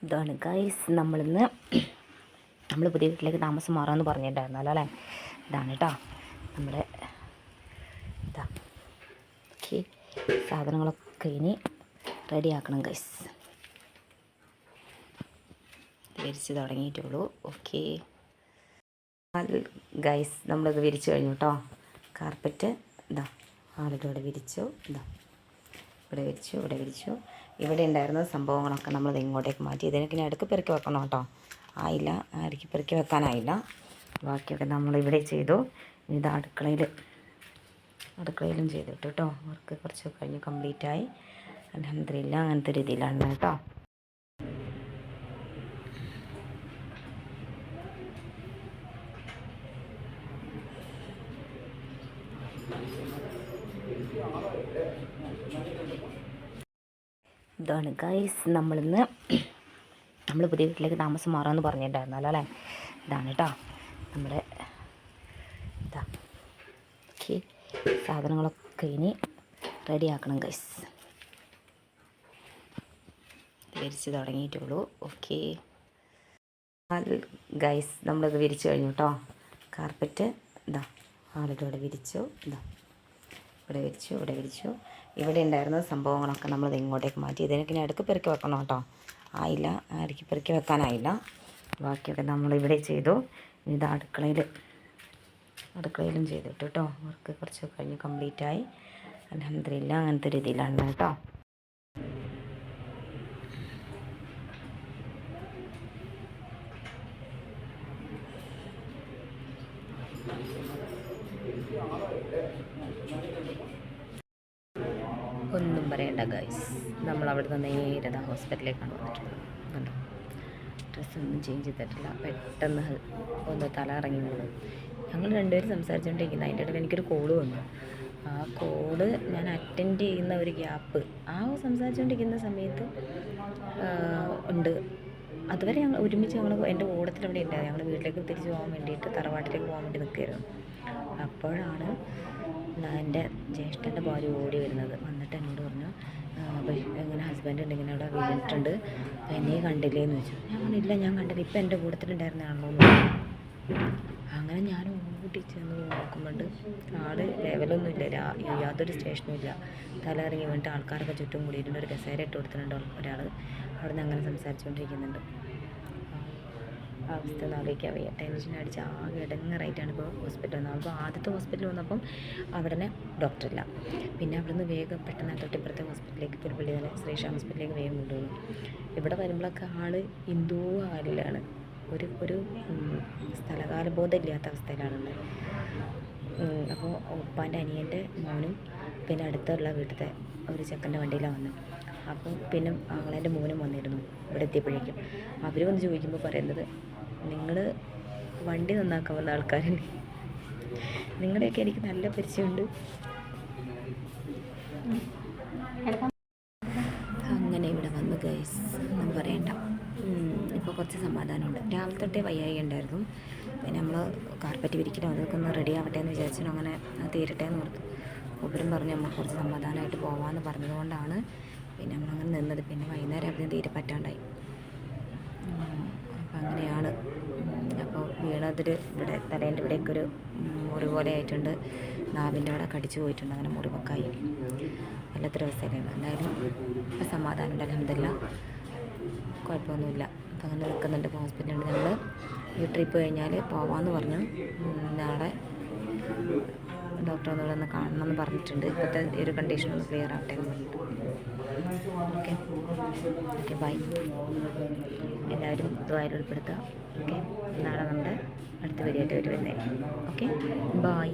ഇതാണ് ഗൈസ്, നമ്മൾ പുതിയ വീട്ടിലേക്ക് താമസം മാറാമെന്ന് പറഞ്ഞിട്ടുണ്ടായിരുന്നല്ലോ അല്ലേ. ഇതാണ് കേട്ടോ നമ്മുടെ ഇതാ. ഓക്കെ, സാധനങ്ങളൊക്കെ ഇനി റെഡിയാക്കണം ഗൈസ്. വിരിച്ച് തുടങ്ങിയിട്ടുള്ളൂ. ഓക്കെ ഗൈസ്, നമ്മളിത് വിരിച്ച് കഴിഞ്ഞു കേട്ടോ. കാർപ്പറ്റ് ഇതാ ആളുകളിവിടെ വിരിച്ചു. ഇതാ ഇവിടെ വിരിച്ചു, ഇവിടെ വിരിച്ചു. ഇവിടെ ഉണ്ടായിരുന്ന സംഭവങ്ങളൊക്കെ നമ്മളിത് ഇങ്ങോട്ടേക്ക് മാറ്റി. ഇതിനൊക്കെ ഇനി അടുക്ക് പെറുക്കി വെക്കണം കേട്ടോ. ആയില്ല, അടുക്കി പെറുക്കി വെക്കാനായില്ല. ബാക്കിയൊക്കെ നമ്മളിവിടെ ചെയ്തു. ഇത് അടുക്കളയിലും ചെയ്തിട്ട് കേട്ടോ. വർക്ക് കുറച്ച് കഴിഞ്ഞ് കംപ്ലീറ്റായി. അൽഹംദുലില്ലാ, അങ്ങനത്തെ രീതിയിലാണ് കേട്ടോ. ഇതാണ് ഗൈസ്, നമ്മൾ പുതിയ വീട്ടിലേക്ക് താമസം മാറാമെന്ന് പറഞ്ഞിട്ടുണ്ടായിരുന്നല്ലോ അല്ലേ. ഇതാണ് കേട്ടോ നമ്മുടെ ഇതാ. ഓക്കെ, സാധനങ്ങളൊക്കെ ഇനി റെഡിയാക്കണം ഗൈസ്. വിരിച്ച് തുടങ്ങിയിട്ടുള്ളൂ. ഓക്കെ ഗൈസ്, നമ്മളിത് വിരിച്ച് കഴിഞ്ഞു കേട്ടോ. കാർപ്പറ്റ് ഇതാ ആളുകളിവിടെ വിരിച്ചു. ഇതാ ഇവിടെ വിരിച്ചു, ഇവിടെ വിരിച്ചു. ഇവിടെ ഉണ്ടായിരുന്ന സംഭവങ്ങളൊക്കെ നമ്മളിത് ഇങ്ങോട്ടേക്ക് മാറ്റി. ഇതിനൊക്കെ ഇനി അടുക്ക് പെറുക്കി വെക്കണം കേട്ടോ. ആയില്ല, അടുക്കി പെറുക്കി വെക്കാനായില്ല. ബാക്കിയൊക്കെ നമ്മളിവിടെ ചെയ്തു. ഇത് അടുക്കളയിലും ചെയ്തിട്ട് കേട്ടോ. വർക്ക് കുറച്ച് കഴിഞ്ഞ് കംപ്ലീറ്റായി. അൽഹംദുലില്ലാ, അങ്ങനത്തെ രീതിയിലാണ് കേട്ടോ. ഒന്നും പറയണ്ട ഗൈസ്, നമ്മളവിടെ നിന്ന് നേരെ ഹോസ്പിറ്റലിലേക്കാണ് വന്നിട്ടുള്ളത്. കണ്ടോ, ഡ്രസ്സൊന്നും ചേഞ്ച് ചെയ്തിട്ടില്ല. പെട്ടെന്ന് ഒന്ന് തല ഇറങ്ങി വീണു. ഞങ്ങൾ രണ്ടുപേരും സംസാരിച്ചുകൊണ്ടിരിക്കുന്നത്. അതിൻ്റെ ഇടയിൽ എനിക്കൊരു കോള് വന്നു. ആ കോള് ഞാൻ അറ്റൻഡ് ചെയ്യുന്ന ഒരു ഗ്യാപ്പ്, ആ സംസാരിച്ചുകൊണ്ടിരിക്കുന്ന സമയത്ത് ഉണ്ട്. അതുവരെ ഞങ്ങൾ ഒരുമിച്ച് എൻ്റെ ഓടത്തിലവിടെ ഉണ്ടായിരുന്നു. ഞങ്ങൾ വീട്ടിലേക്ക് തിരിച്ച് പോകാൻ വേണ്ടിയിട്ട്, തറവാട്ടിലേക്ക് പോകാൻ വേണ്ടി നിൽക്കുകയായിരുന്നു. അപ്പോഴാണ് എൻ്റെ ജ്യേഷ്ഠൻ്റെ ഭാര്യ ഓടി വരുന്നത്. വന്നിട്ട് എന്നോട് പറഞ്ഞു, ഇങ്ങനെ ഹസ്ബൻഡ് ഉണ്ട്, ഇങ്ങനെ അവിടെ വീണിട്ടുണ്ട്, അപ്പോൾ എന്നെ കണ്ടില്ലേന്ന് ചോദിച്ചു. ഞാൻ പറഞ്ഞില്ല, ഞാൻ കണ്ടില്ല, ഇപ്പം എൻ്റെ കൂട്ടത്തിലുണ്ടായിരുന്നാണല്ലോ എന്ന് പറഞ്ഞു. അങ്ങനെ ഞാൻ ഓടി ചെന്ന് നോക്കുമ്പോണ്ട് ആൾ ലെവലൊന്നുമില്ല, യാതൊരു സ്റ്റേഷനും ഇല്ല. തല ഇറങ്ങി വീണിട്ട് ആൾക്കാരൊക്കെ ചുറ്റും കൂടിയിട്ടുണ്ട്. ഒരു കസേര ഇട്ട് കൊടുത്തിട്ടുണ്ട് ഒരാൾ. അവിടെ നിന്ന് അങ്ങനെ സംസാരിച്ചുകൊണ്ടിരിക്കുന്നുണ്ട്. അവസ്ഥ ആലോചിക്കാൻ വയ്യ. ടെൻഷൻ അടിച്ച് ആകെ ഇടങ്ങറായിട്ടാണ് ഇപ്പോൾ ഹോസ്പിറ്റലിൽ വന്നത്. അപ്പോൾ ആദ്യത്തെ ഹോസ്പിറ്റലിൽ വന്നപ്പം അവിടെ ഡോക്ടറില്ല. പിന്നെ അവിടെ നിന്ന് വേഗം പെട്ടെന്ന് തൊട്ടിപ്പുറത്തെ ഹോസ്പിറ്റലിലേക്ക്, പുൽപ്പള്ളി തന്നെ ശ്രീഷ ഹോസ്പിറ്റലിലേക്ക് വേഗം കൊണ്ടുപോകുന്നു. ഇവിടെ വരുമ്പോഴൊക്കെ ആൾ എന്തോ ഹാലിലാണ്. ഒരു സ്ഥലകാല ബോധം ഇല്ലാത്ത അവസ്ഥയിലാണുള്ളത്. അപ്പോൾ ഉപ്പാൻ്റെ അനിയൻ്റെ മോനും പിന്നെ അടുത്തുള്ള വീട്ടിലത്തെ ഒരു ചെക്കൻ്റെ വണ്ടിയിലാണ് വന്നത്. അപ്പോൾ പിന്നെ ആങ്ങളേൻ്റെ മോനും വന്നിരുന്നു ഇവിടെ എത്തിയപ്പോഴേക്കും. അവർ വന്ന് ചോദിക്കുമ്പോൾ പറയുന്നത്, നിങ്ങൾ വണ്ടി നന്നാക്കാൻ വന്ന ആൾക്കാരല്ലേ, നിങ്ങളുടെയൊക്കെ എനിക്ക് നല്ല പരിചയമുണ്ട്. അങ്ങനെ ഇവിടെ വന്നു ഗൈസ്, ഒന്നും പറയണ്ട. ഇപ്പോൾ കുറച്ച് സമാധാനമുണ്ട്. രാവിലെ തൊട്ടേ വയ്യായി ഉണ്ടായിരുന്നു. പിന്നെ നമ്മൾ കാർപ്പറ്റ് വിരിക്കണം, അതൊക്കെ ഒന്ന് റെഡി ആവട്ടെ എന്ന് വിചാരിച്ചു. അങ്ങനെ തീരട്ടെ എന്ന് ഓർത്തു. ഒപ്പരും പറഞ്ഞ് നമ്മൾ കുറച്ച് സമാധാനമായിട്ട് പോകാമെന്ന് പറഞ്ഞതുകൊണ്ടാണ് പിന്നെ നമ്മളങ്ങനെ നിന്നത്. പിന്നെ വൈകുന്നേരം അതിന് തീരെ പറ്റാണ്ടായി. അപ്പം അങ്ങനെയാണ്. അപ്പോൾ വീണതിൽ ഇവിടെ തലേൻ്റെ ഇവിടേക്ക് ഒരു മുറി പോലെ ആയിട്ടുണ്ട്. നാവിൻ്റെ അവിടെ കടിച്ചു പോയിട്ടുണ്ട്. അങ്ങനെ മുറിവൊക്കെ ആയി. വല്ലാത്തൊരവസ്ഥയിലാണ്. എന്തായാലും ഇപ്പം സമാധാനമുണ്ട്, അൽഹംദുലില്ലാ, കുഴപ്പമൊന്നുമില്ല. അപ്പം അങ്ങനെ നിൽക്കുന്നുണ്ട്. ഇപ്പോൾ ഹോസ്പിറ്റലുണ്ട്. ഞങ്ങൾ ഈ ട്രിപ്പ് കഴിഞ്ഞാൽ പോവാമെന്ന് പറഞ്ഞു. നാളെ ഡോക്ടർ ഒന്നുകൂടെ ഒന്ന് കാണണമെന്ന് പറഞ്ഞിട്ടുണ്ട്. ഇപ്പോഴത്തെ ഒരു കണ്ടീഷൻ ഒന്ന് ക്ലിയർ ആവട്ടെ എന്ന് പറഞ്ഞിട്ട്. Okay okay, bye. എല്ലാവരും ദുആയിൽ ഉൾപ്പെടുത്തുക. ഓക്കെ, നാളെ നമ്മുടെ അടുത്ത വീഡിയോ ആയിട്ട് വരുന്നതായിരിക്കും. Okay, by.